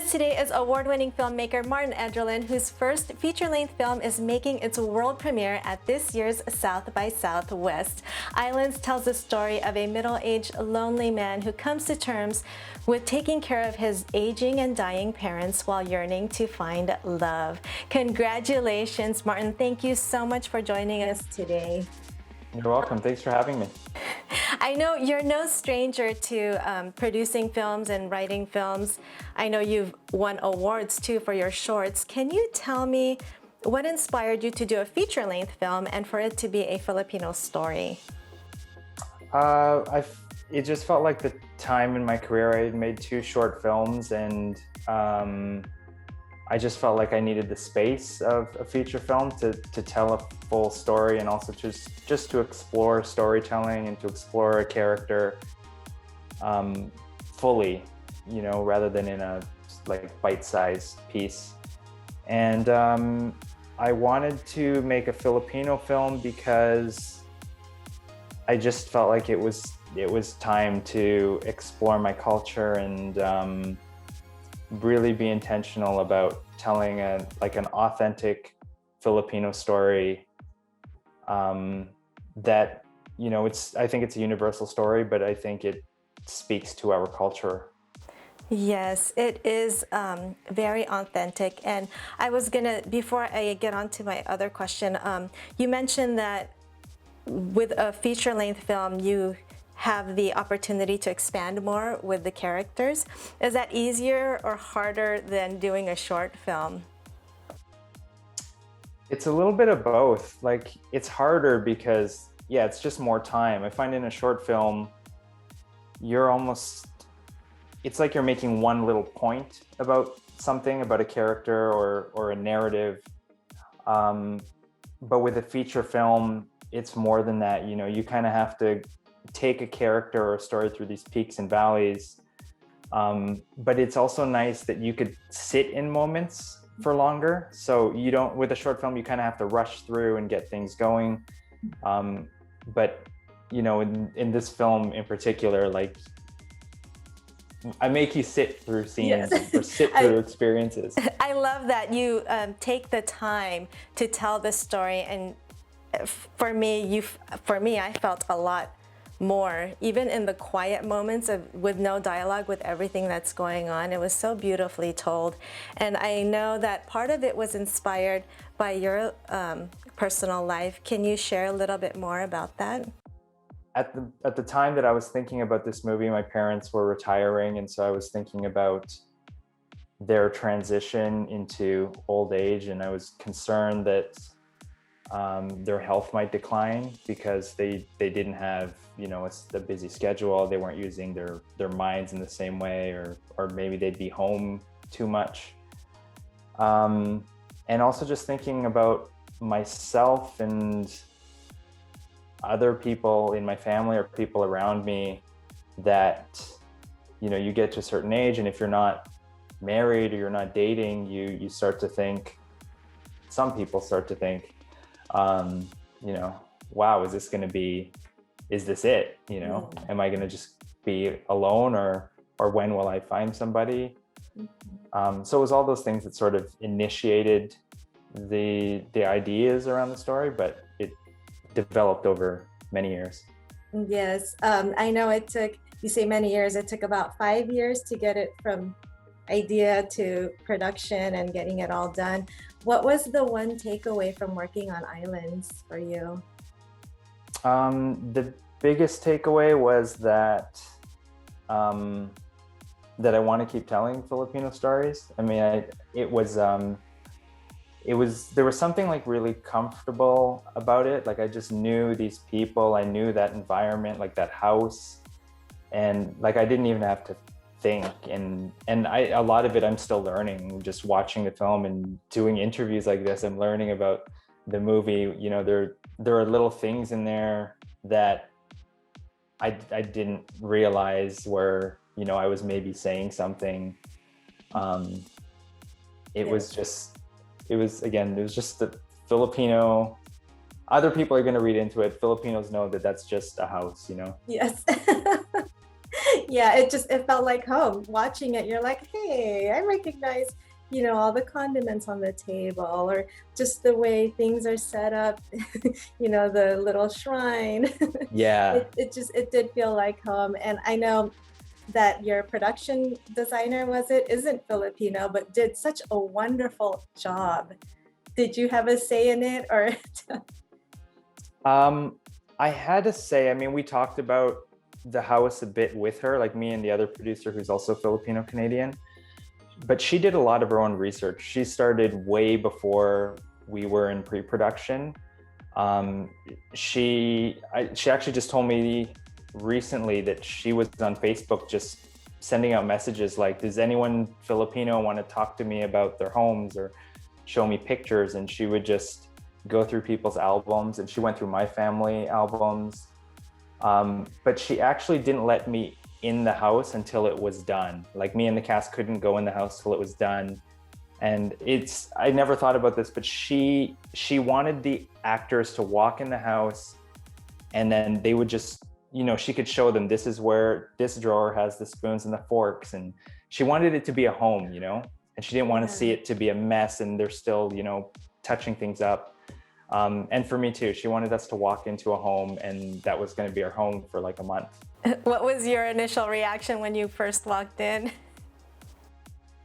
us today is award-winning filmmaker Martin Edralin, whose first feature-length film is making its world premiere at this year's South by Southwest. Islands tells the story of a middle-aged, lonely man who comes to terms with taking care of his aging and dying parents while yearning to find love. Congratulations, Martin. Thank you so much for joining us today. You're welcome. Thanks for having me. I know you're no stranger to producing films and writing films. I know you've won awards too for your shorts. Can you tell me what inspired you to do a feature-length film and for it to be a Filipino story? It just felt like the time in my career. I had made 2 short films, and I just felt like I needed the space of a feature film to tell a full story, and also just to explore storytelling and to explore a character fully, you know, rather than in a like bite-sized piece. And I wanted to make a Filipino film because I just felt like it was time to explore my culture and really be intentional about telling an authentic Filipino story that, you know, I think it's a universal story, but I think it speaks to our culture. Yes, it is very authentic. And I was gonna, before I get on to my other question, you mentioned that with a feature-length film, you have the opportunity to expand more with the characters. Is that easier or harder than doing a short film? It's a little bit of both. Like, it's harder because, yeah, it's just more time. I find in a short film, it's like you're making one little point about something, about a character or a narrative. But with a feature film, it's more than that. You know, you kind of have to take a character or a story through these peaks and valleys. But it's also nice that you could sit in moments for longer. So you don't, with a short film, you kind of have to rush through and get things going. But, you know, in this film in particular, like, I make you sit through scenes, yes, or sit through experiences. I love that you take the time to tell the story. And for me, I felt a lot more, even in the quiet moments with no dialogue, with everything that's going on. It was so beautifully told. And I know that part of it was inspired by your personal life. Can you share a little bit more about that? At the time that I was thinking about this movie, my parents were retiring, and so I was thinking about their transition into old age, and I was concerned that their health might decline because they didn't have, you know, a busy schedule. They weren't using their minds in the same way, or maybe they'd be home too much. And also just thinking about myself and other people in my family or people around me that, you know, you get to a certain age, and if you're not married or you're not dating, you start to think, some people start to think, you know, wow, is this it? You know, am I going to just be alone, or when will I find somebody? So it was all those things that sort of initiated the ideas around the story, but it developed over many years. Yes, I know it took, you say many years, it took about 5 years to get it from idea to production and getting it all done. What was the one takeaway from working on Islands for you? The biggest takeaway was that that I want to keep telling Filipino stories. I mean, there was something like really comfortable about it. Like, I just knew these people, I knew that environment, like that house, and like I didn't even have to think. And a lot of it I'm still learning, just watching the film and doing interviews like this. I'm learning about the movie. You know, there are little things in there that I didn't realize where, you know, I was maybe saying something. It was just the Filipino. Other people are going to read into it. Filipinos know that that's just a house, you know? Yes. Yeah, it felt like home. Watching it, you're like, hey, I recognize, all the condiments on the table, or just the way things are set up, the little shrine. Yeah. It did feel like home. And I know that your production designer, isn't Filipino, but did such a wonderful job. Did you have a say in it, or? I had to say, I mean, we talked about the house a bit with her, like me and the other producer who's also Filipino Canadian, but she did a lot of her own research. She started way before we were in pre-production. She actually just told me recently that she was on Facebook just sending out messages like, does anyone Filipino want to talk to me about their homes or show me pictures? And she would just go through people's albums, and she went through my family albums. But she actually didn't let me in the house until it was done. Like, me and the cast couldn't go in the house till it was done. And I never thought about this, but she wanted the actors to walk in the house, and then they would just, she could show them, this is where this drawer has the spoons and the forks. And she wanted it to be a home, and she didn't want to see it to be a mess and they're still, touching things up. And for me too, she wanted us to walk into a home, and that was going to be our home for like a month. What was your initial reaction when you first walked in?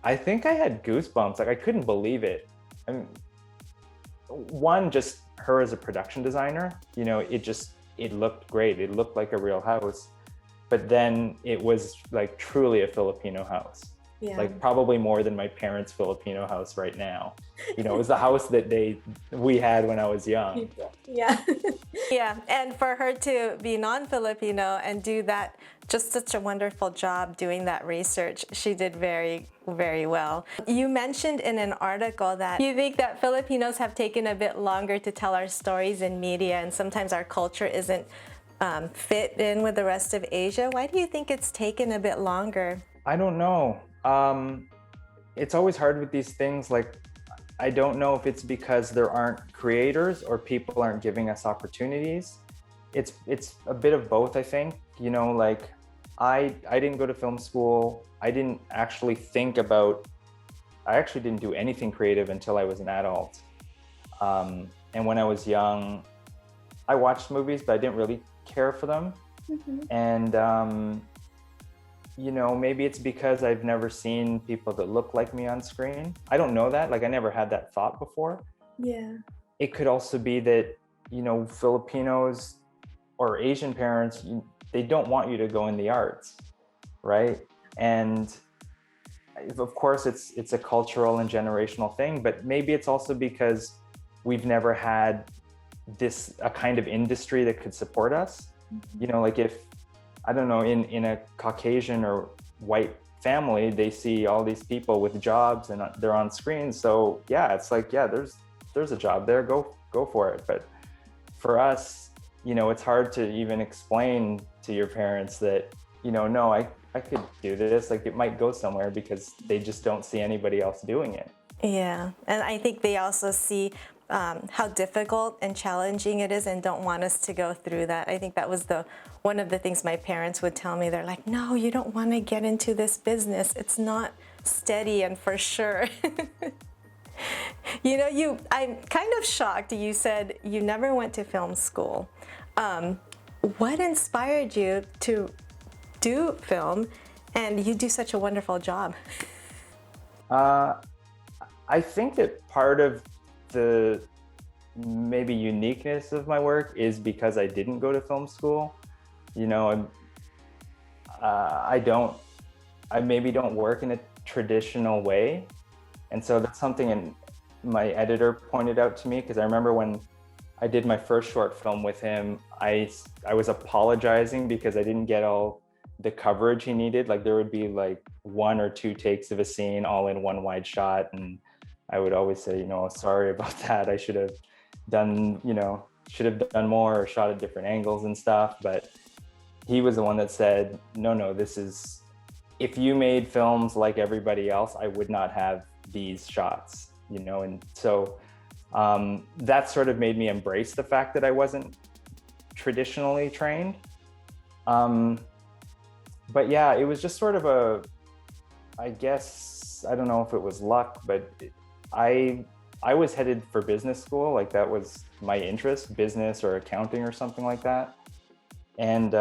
I think I had goosebumps. Like, I couldn't believe it. I mean, one, just her as a production designer, it looked great. It looked like a real house, but then it was like truly a Filipino house. Yeah. Like, probably more than my parents' Filipino house right now. It was the house that we had when I was young. Yeah. Yeah. And for her to be non-Filipino and do that, just such a wonderful job doing that research, she did very, very well. You mentioned in an article that you think that Filipinos have taken a bit longer to tell our stories in media, and sometimes our culture isn't fit in with the rest of Asia. Why do you think it's taken a bit longer? I don't know. It's always hard with these things. Like, I don't know if it's because there aren't creators or people aren't giving us opportunities. It's a bit of both, I think. Like, I didn't go to film school. I actually didn't do anything creative until I was an adult. And when I was young, I watched movies, but I didn't really care for them. Mm-hmm. And maybe it's because I've never seen people that look like me on screen. I don't know that. Like, I never had that thought before. Yeah. It could also be that, Filipinos or Asian parents, they don't want you to go in the arts, right? And of course, it's a cultural and generational thing, but maybe it's also because we've never had a kind of industry that could support us. Mm-hmm. Like, if, I don't know, in a Caucasian or white family, they see all these people with jobs and they're on screen. So yeah, it's like, yeah, there's a job there, go for it. But for us, it's hard to even explain to your parents that, no, I could do this. Like, it might go somewhere, because they just don't see anybody else doing it. Yeah. And I think they also see how difficult and challenging it is, and don't want us to go through that. I think that was one of the things my parents would tell me. They're like, no, you don't want to get into this business. It's not steady and for sure. I'm kind of shocked. You said you never went to film school. What inspired you to do film, and you do such a wonderful job? I think that part of the maybe uniqueness of my work is because I didn't go to film school. I maybe don't work in a traditional way. And so that's something my editor pointed out to me, because I remember when I did my first short film with him, I was apologizing because I didn't get all the coverage he needed. Like, there would be like 1 or 2 takes of a scene all in one wide shot, and I would always say, sorry about that. I should have done more, or shot at different angles and stuff. But he was the one that said, no, if you made films like everybody else, I would not have these shots, And so that sort of made me embrace the fact that I wasn't traditionally trained. but yeah, it was just sort of a, I guess, I don't know if it was luck, but I was headed for business school. Like that was my interest, business or accounting or something like that. And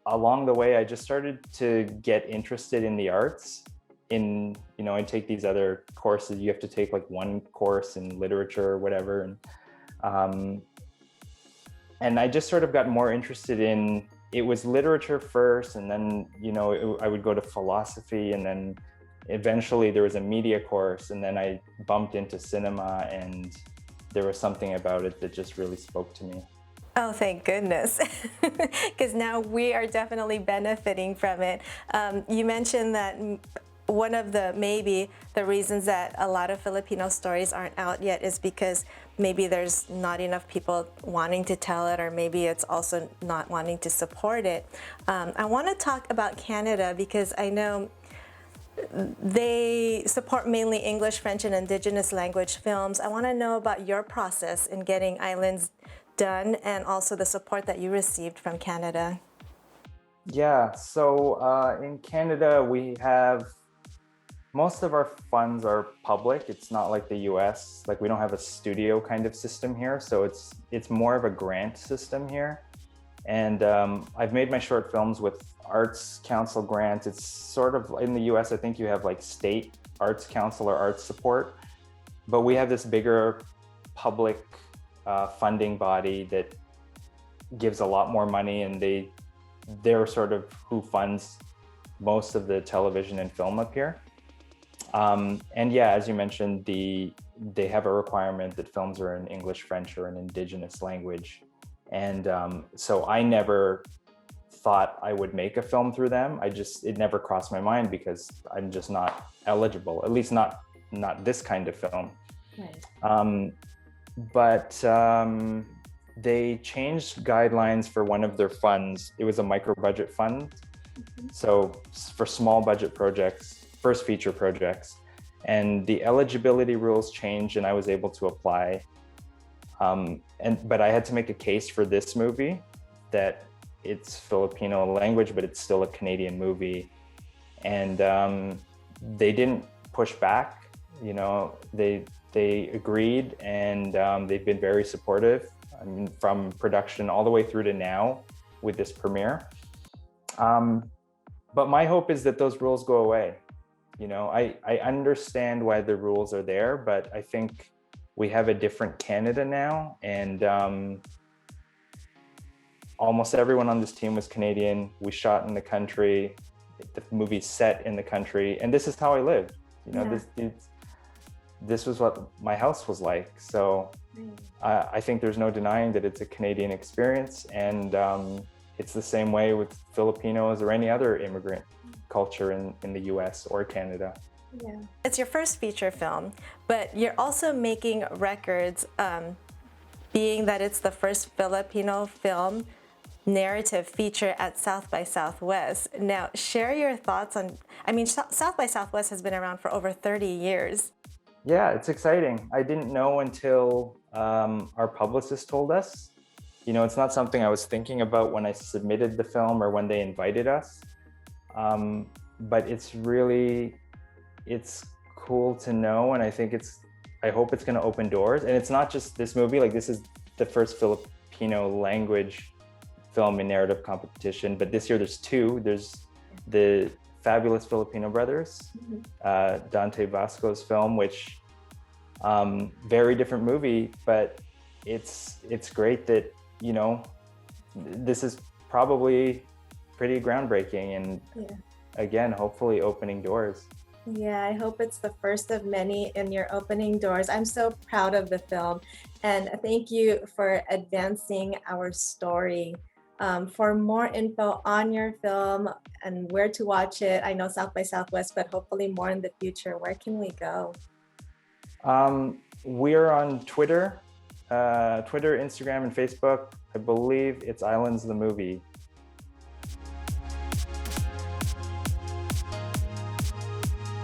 along the way, I just started to get interested in the arts. I take these other courses. You have to take like one course in literature or whatever. And I just sort of got more interested in, it was literature first, and then, I would go to philosophy, and then eventually there was a media course, and then I bumped into cinema, and there was something about it that just really spoke to me. Oh, thank goodness, because now we are definitely benefiting from it. You mentioned that one of maybe the reasons that a lot of Filipino stories aren't out yet is because maybe there's not enough people wanting to tell it, or maybe it's also not wanting to support it. I want to talk about Canada because I know they support mainly English, French, and Indigenous language films. I want to know about your process in getting Islands done, and also the support that you received from Canada. Yeah, so in Canada, we have, most of our funds are public. It's not like the US, like we don't have a studio kind of system here. So it's more of a grant system here. And I've made my short films with Arts Council grants. It's sort of, in the US, I think you have like state Arts Council or arts support, but we have this bigger public funding body that gives a lot more money, and they're sort of who funds most of the television and film up here. And yeah, as you mentioned, they have a requirement that films are in English, French, or an Indigenous language. And so I never thought I would make a film through them. It never crossed my mind because I'm just not eligible, at least not this kind of film. Right. But they changed guidelines for one of their funds. It was a micro budget fund. Mm-hmm. So for small budget projects, first feature projects, and the eligibility rules changed, and I was able to apply. But I had to make a case for this movie that it's Filipino language, but it's still a Canadian movie. And they didn't push back, they agreed, and they've been very supportive. I mean, from production all the way through to now with this premiere. But my hope is that those rules go away. I understand why the rules are there, but I think we have a different Canada now, and almost everyone on this team was Canadian. We shot in the country. The movie's set in the country, and this is how I lived. This was what my house was like. So I think there's no denying that it's a Canadian experience, and it's the same way with Filipinos or any other immigrant culture in the US or Canada. Yeah. It's your first feature film, but you're also making records, being that it's the first Filipino film narrative feature at South by Southwest. Now, share your thoughts on, South by Southwest has been around for over 30 years. Yeah, it's exciting. I didn't know until our publicist told us. It's not something I was thinking about when I submitted the film or when they invited us. But it's cool to know, and I hope it's going to open doors. And it's not just this movie, like this is the first Filipino language film in narrative competition, but this year there's two. There's the Fabulous Filipino Brothers, Dante Vasco's film, which very different movie, but it's great that this is probably pretty groundbreaking, and again, hopefully opening doors. Yeah, I hope it's the first of many in your opening doors. I'm so proud of the film, and thank you for advancing our story. For more info on your film and where to watch it, I know South by Southwest, but hopefully more in the future, where can we go? We're on Twitter, Instagram, and Facebook. I believe it's Islands the Movie.